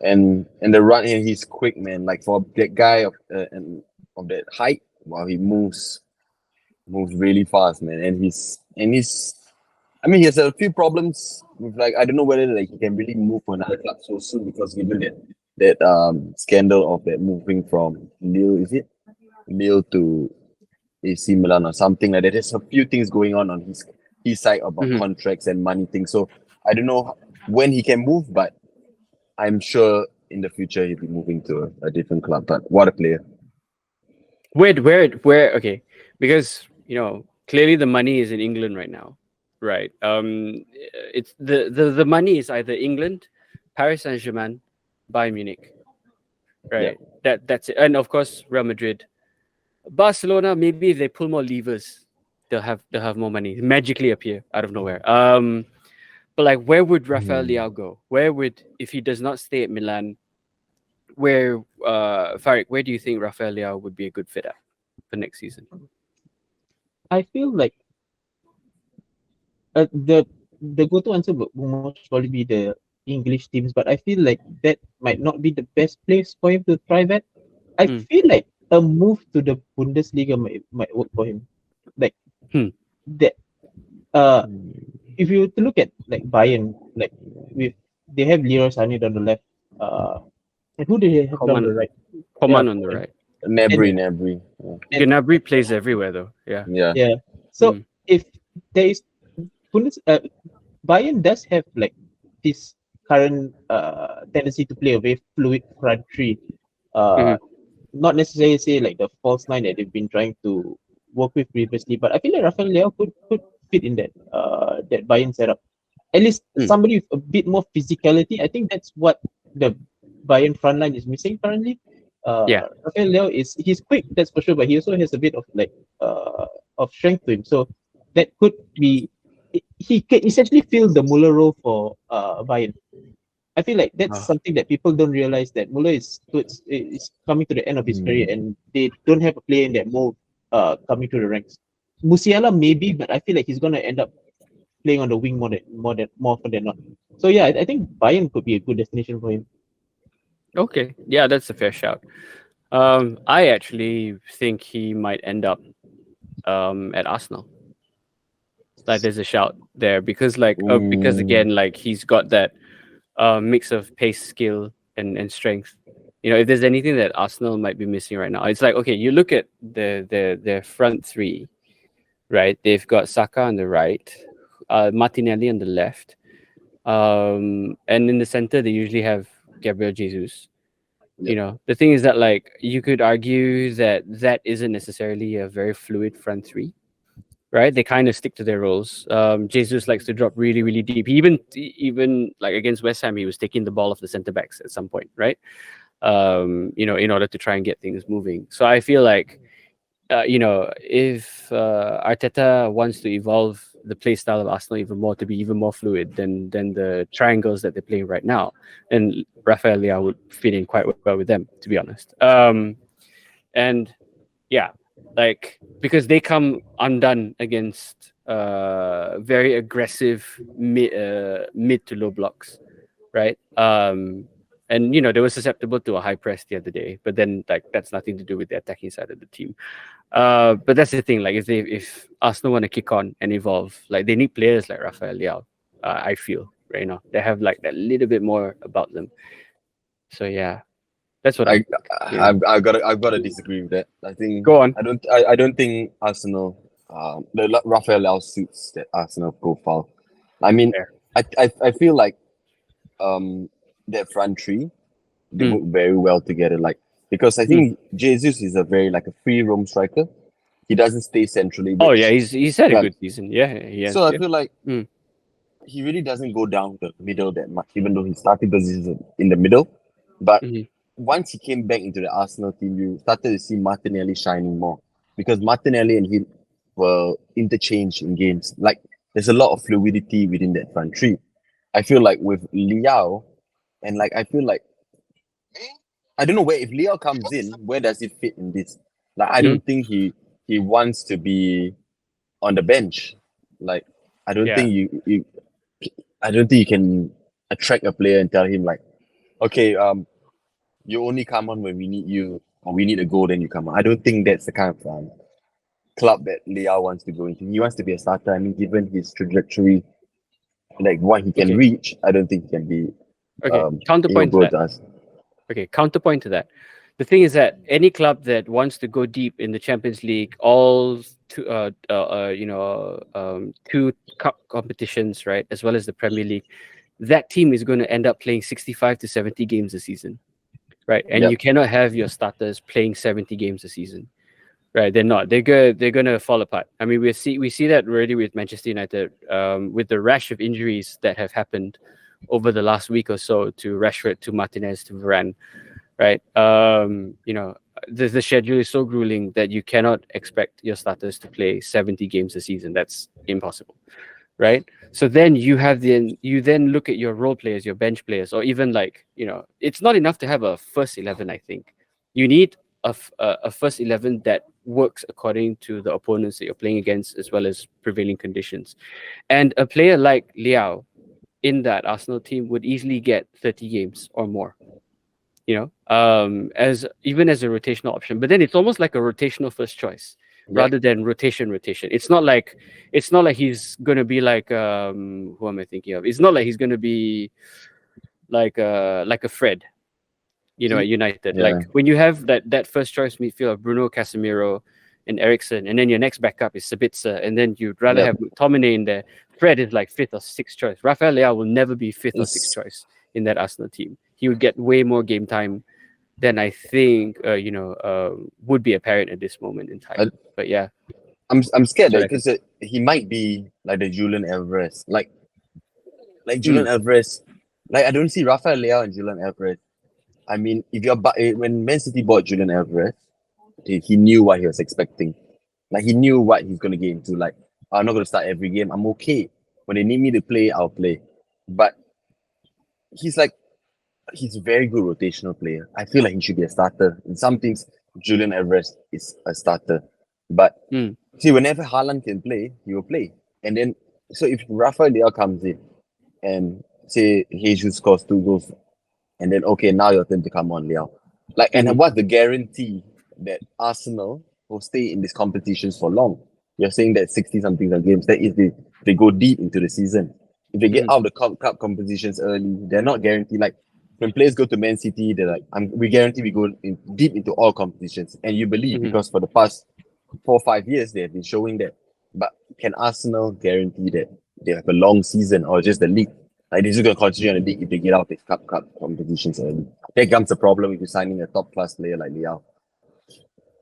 and the run here, he's quick, man. Like for that guy of that height, wow, he moves really fast, man. And he's I mean, he has a few problems with like I don't know whether like he can really move for another club so soon because given that scandal of that moving from Lille, is it Lille to AC Milan or something like that. There's a few things going on his side about Mhm. contracts and money things. So I don't know when he can move, but I'm sure in the future he'll be moving to a different club. But what a player! Where? Okay, because clearly the money is in England right now, right? It's the money is either England, Paris Saint-Germain, Bayern Munich, Yeah. right? That's it, and of course Real Madrid, Barcelona. Maybe if they pull more levers, they'll have more money magically appear out of nowhere. But like, where would Rafael Leao go? Where would if he does not stay at Milan? Where Farik, where do you think Rafael Leao would be a good fit at for next season? I feel like the go-to answer would most probably be the English teams, but I feel like that might not be the best place for him to thrive at. I Mm. feel like a move to the Bundesliga might work for him. Like Hmm. that if you were to look at like Bayern, like with they have Leroy Sané on the left, and who do they have down the right? Coman on the right. Nabry. Yeah. Gnabry plays everywhere though. Yeah. Yeah. Yeah. So Mm. if there is Bayern does have like this current tendency to play a very fluid front three. Mhm. Not necessarily say like the false nine that they've been trying to work with previously, but I feel like Rafael Leao could fit in that Bayern setup. At least somebody with a bit more physicality. I think that's what the Bayern front line is missing currently. Yeah. Rafael Leao he's quick, that's for sure, but he also has a bit of like of strength to him. So that could be he can essentially fill the Muller role for Bayern. I feel like that's something that people don't realize that Muller is coming to the end of his career and they don't have a player in that mold coming to the ranks. Musiala maybe, but I feel like he's gonna end up playing on the wing more often than not. So yeah, I think Bayern could be a good destination for him. Okay. Yeah, that's a fair shout. I actually think he might end up at Arsenal. Like there's a shout there because because again like he's got that mix of pace, skill, and strength. If there's anything that Arsenal might be missing right now, it's like okay, you look at their front three, right? They've got Saka on the right, Martinelli on the left, and in the center they usually have Gabriel Jesus. The thing is that like you could argue that isn't necessarily a very fluid front three, right? They kind of stick to their roles. Jesus likes to drop really, really deep. He even like against West Ham, he was taking the ball off the centre backs at some point, right? In order to try and get things moving. So I feel like, if Arteta wants to evolve the play style of Arsenal even more to be even more fluid than the triangles that they're playing right now, and Rafael Leao would fit in quite well with them, to be honest. And yeah, like because they come undone against very aggressive mid to low blocks, right? And they were susceptible to a high press the other day, but then like that's nothing to do with the attacking side of the team. But that's the thing, like if Arsenal want to kick on and evolve, like they need players like Rafael Leao, I feel. right? They have like that little bit more about them. So yeah, that's what I yeah. I've got to disagree with that. I think Go on. I don't think Arsenal Rafael Leao suits that Arsenal profile. I mean, Fair. I feel like that front three, they work very well together. Like, because I think Jesus is a very like a free roam striker. He doesn't stay centrally. Oh Which, yeah, he's had a yeah. good season. Yeah, he has. So I Yeah. feel like Mm. he really doesn't go down the middle that much, even though his starting position is in the middle. But Mhm. once he came back into the Arsenal team, you started to see Martinelli shining more because Martinelli and him were interchanged in games. Like, there's a lot of fluidity within that front three. I feel like with Liao, and like I feel like I don't know where if Liao comes in, where does he fit in this? Like, I don't think he wants to be on the bench. Like, I don't Yeah. think you I don't think you can attract a player and tell him like, okay, you only come on when we need you or we need a goal, then you come on. I don't think that's the kind of club that Leao wants to go into. He wants to be a starter. I mean, given his trajectory, like what he can Okay. reach, I don't think he can be Counterpoint to good that. to us. Okay, counterpoint to that. The thing is that any club that wants to go deep in the Champions League, all two, two cup competitions, right, as well as the Premier League, that team is going to end up playing 65 to 70 games a season, right? And Yep. you cannot have your starters playing 70 games a season, right? They're not. They're gonna fall apart. I mean, we see that already with Manchester United, with the rash of injuries that have happened over the last week or so to Rashford, to Martinez, to Varane, right? The schedule is so grueling that you cannot expect your starters to play 70 games a season. That's impossible, right? So then you then look at your role players, your bench players, or even like, it's not enough to have a first 11. I think you need a first 11 that works according to the opponents that you're playing against, as well as prevailing conditions. And a player like Liao in that Arsenal team would easily get 30 games or more, as even as a rotational option. But then it's almost like a rotational first choice rather than rotation. It's not like he's gonna be like who am I thinking of? It's not like he's gonna be like a Fred, at United. Yeah. Like when you have that first choice midfield of Bruno, Casemiro, and Eriksen, and then your next backup is Sabitzer, and then you'd rather have McTominay in there. Fred is like fifth or sixth choice. Rafael Leao will never be fifth or sixth choice in that Arsenal team. He would get way more game time than I think would be apparent at this moment in time. But yeah, I'm scared Sorry, because he might be like the Julian Alvarez, like Julian Alvarez. Like, I don't see Rafael Leao and Julian Alvarez. I mean, if you're when Man City bought Julian Alvarez, he knew what he was expecting. Like, he knew what he's gonna get into. Like, I'm not gonna start every game. I'm okay. When they need me to play, I'll play. But he's a very good rotational player. I feel like he should be a starter. In some things, Julian Alvarez is a starter. But see, whenever Haaland can play, he will play. And then, so if Rafael Leao comes in and say Jesus scores 2 goals, and then, okay, now your turn to come on, Leao. Like, and what's the guarantee that Arsenal will stay in these competitions for long? You're saying that 60-something games, that is, they go deep into the season. If they get out of the cup competitions early, they're not guaranteed. Like, when players go to Man City, they're like, we guarantee we go deep into all competitions. And you believe, because for the past 4 or 5 years, they have been showing that. But can Arsenal guarantee that they have a long season or just the league? Like, they're just going to continue on the league if they get out of the cup competitions early. There comes a problem if you're signing a top-class player like Leao.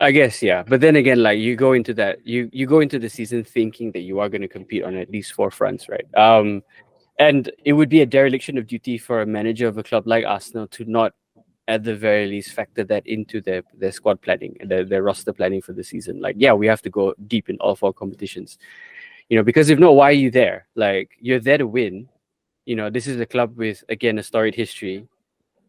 I guess, yeah. But then again, like, you go into that, you go into the season thinking that you are going to compete on at least 4 fronts, right? And it would be a dereliction of duty for a manager of a club like Arsenal to not, at the very least, factor that into their squad planning and their roster planning for the season. Like, yeah, we have to go deep in all 4 competitions, because if not, why are you there? Like, you're there to win. This is a club with, again, a storied history,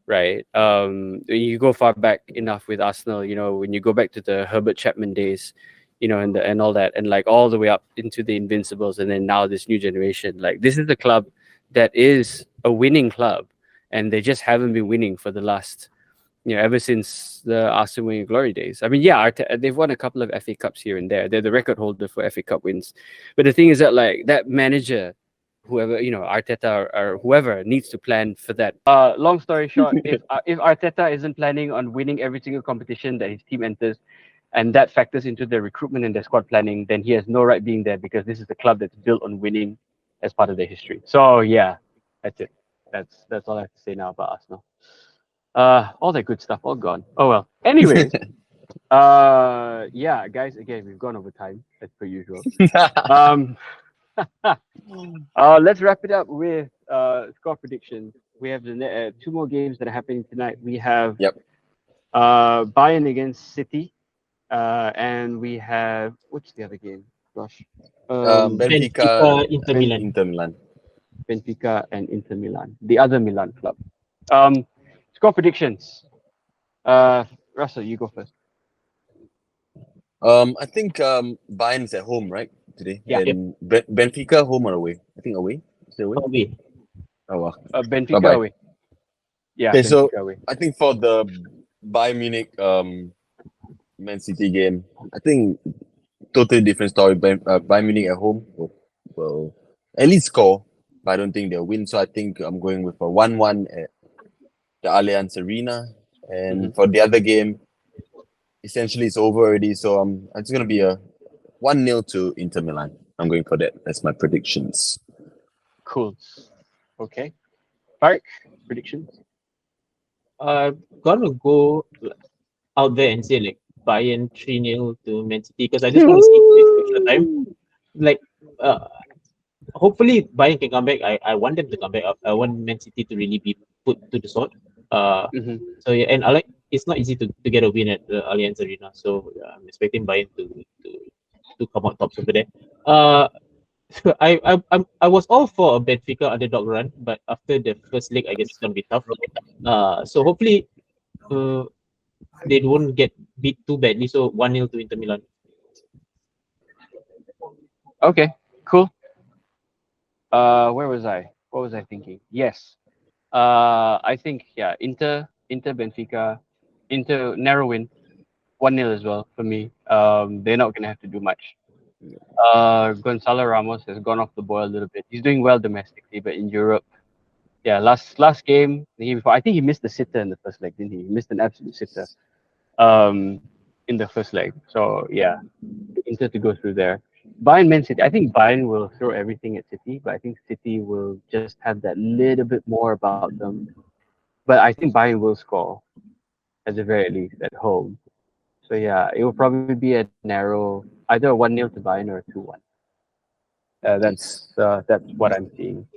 right? You go far back enough with Arsenal, when you go back to the Herbert Chapman days, and all that, and like all the way up into the Invincibles, and then now this new generation. Like, this is the club that is a winning club, and they just haven't been winning for the last, ever since the Arsenal winning glory days. I mean, yeah, they've won a couple of FA Cups here and there. They're the record holder for FA Cup wins. But the thing is that, like, that manager whoever, Arteta or whoever needs to plan for that. Long story short, if Arteta isn't planning on winning every single competition that his team enters, and that factors into their recruitment and their squad planning, then he has no right being there, because this is a club that's built on winning as part of their history. So yeah, that's it. That's all I have to say now about Arsenal. All that good stuff all gone. Oh well. Anyways, yeah, guys. Again, we've gone over time as per usual. Let's wrap it up with score predictions. We have the 2 more games that are happening tonight. We have Bayern against City, and we have, what's the other game? Gosh, Benfica, Inter Milan. Inter Milan. Benfica and Inter Milan, the other Milan club. Score predictions. Russell, you go first. I think Bayern's at home, right, today? Yeah. And Benfica home or away? I think away. Is it away? Away. Oh well. Benfica Bye-bye. away. Yeah. Okay, so Benfica away. I think for the Bayern Munich Man City game, I think totally different story. Bayern Munich at home will at least score, but I don't think they'll win. So I think I'm going with a 1-1 at the Allianz Arena. And for the other game, essentially it's over already. So it's gonna be a 1-0 to Inter Milan. I'm going for that. That's my predictions. Cool. Okay. Park, predictions? Gonna go out there and say like Bayern 3-0 to Man City, because I just want to see this extra time. Like, hopefully Bayern can come back. I want them to come back. I want Man City to really be put to the sword. So yeah, and it's not easy to get a win at the Allianz Arena. So I'm expecting Bayern to come out tops over there. I was all for a Benfica underdog run, but after the first leg, I guess it's gonna be tough. So hopefully, they won't get beat too badly. So 1-0 to Inter Milan. Okay, cool. Where was I? What was I thinking? Yes. I think Inter Benfica, Inter narrow win, 1-0 as well for me. They're not gonna have to do much. Gonzalo Ramos has gone off the boil a little bit. He's doing well domestically, but in Europe, last game, the game before, I think he missed the sitter in the first leg, didn't he? He missed an absolute sitter in the first leg. So yeah, Inter to go through there. Bayern Man City. I think Bayern will throw everything at City, but I think City will just have that little bit more about them. But I think Bayern will score, at the very least, at home. So yeah, it will probably be a narrow, either a 1-0 to Bayern or a 2-1. That's what I'm seeing.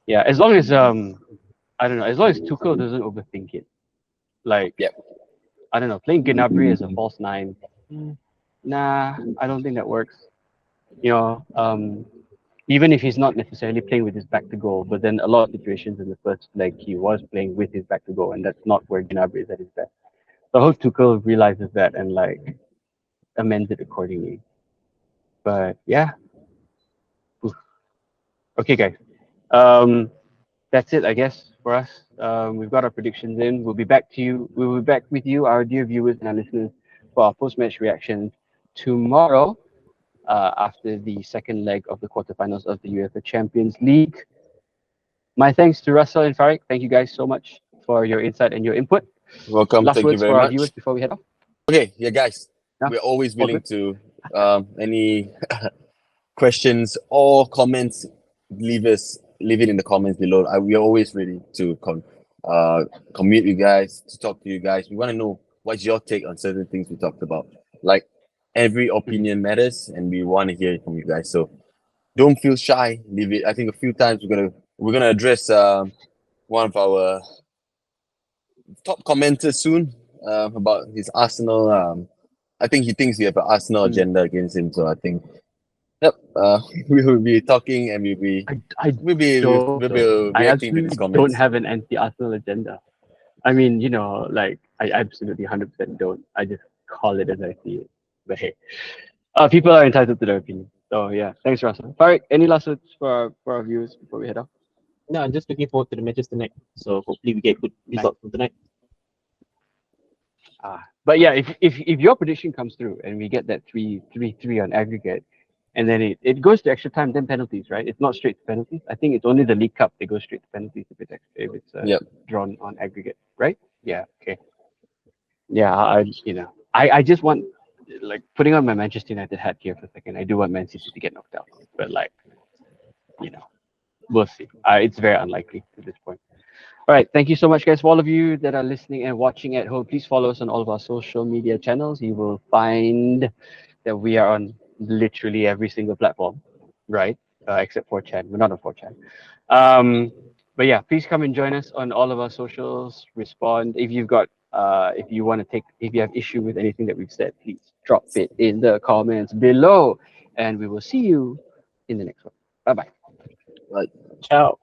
Yeah, as long as I don't know, as long as Tuchel doesn't overthink it. Like, I don't know, playing Gnabry as a false 9. Nah, I don't think that works. Even if he's not necessarily playing with his back to goal, but then a lot of situations in the first leg he was playing with his back to goal, and that's not where Gnabry is at his best. So I hope Tuchel realizes that and like amends it accordingly. But yeah. Oof. Okay, guys. That's it, I guess, for us. We've got our predictions in. We'll be back with you, our dear viewers and our listeners, for our post-match reaction tomorrow, after the second leg of the quarterfinals of the UEFA Champions League. My thanks to Russell and Farik. Thank you guys so much for your insight and your input. Welcome. Last Thank you words very for our much. viewers before we head off. Okay, yeah, guys, Yeah. we're always All willing to any questions or comments. Leave it in the comments below. We are always ready to commute you guys, to talk to you guys. We want to know what's your take on certain things we talked about. Like, every opinion matters, and we want to hear it from you guys. So don't feel shy. Leave it. I think a few times we're gonna address one of our top commenters soon about his Arsenal. I think he thinks we have an Arsenal agenda against him. So I think, we will be talking, and we'll be reacting to these comments. Don't have an anti-Arsenal agenda. I mean, I absolutely 100% don't. I just call it as I see it. But hey, people are entitled to their opinion. So yeah, thanks, Russell. Farik, any last words for our viewers before we head off? No, I'm just looking forward to the matches tonight. So hopefully we get good results from tonight. But yeah, if your prediction comes through and we get that 3-3 on aggregate, and then it goes to extra time, then penalties, right? It's not straight to penalties. I think it's only the League Cup that goes straight to penalties if it's Yep. drawn on aggregate, right? Yeah. Okay. Yeah. I just want, like, putting on my Manchester United hat here for a second. I do want Man City to get knocked out, but like, we'll see. It's very unlikely at this point. All right. Thank you so much, guys. For all of you that are listening and watching at home, please follow us on all of our social media channels. You will find that we are on literally every single platform, right? Except 4chan. We're not on 4chan. But yeah, please come and join us on all of our socials. Respond if you've got, if you have issue with anything that we've said, please drop it in the comments below, and we will see you in the next one. Bye bye. Right. Ciao.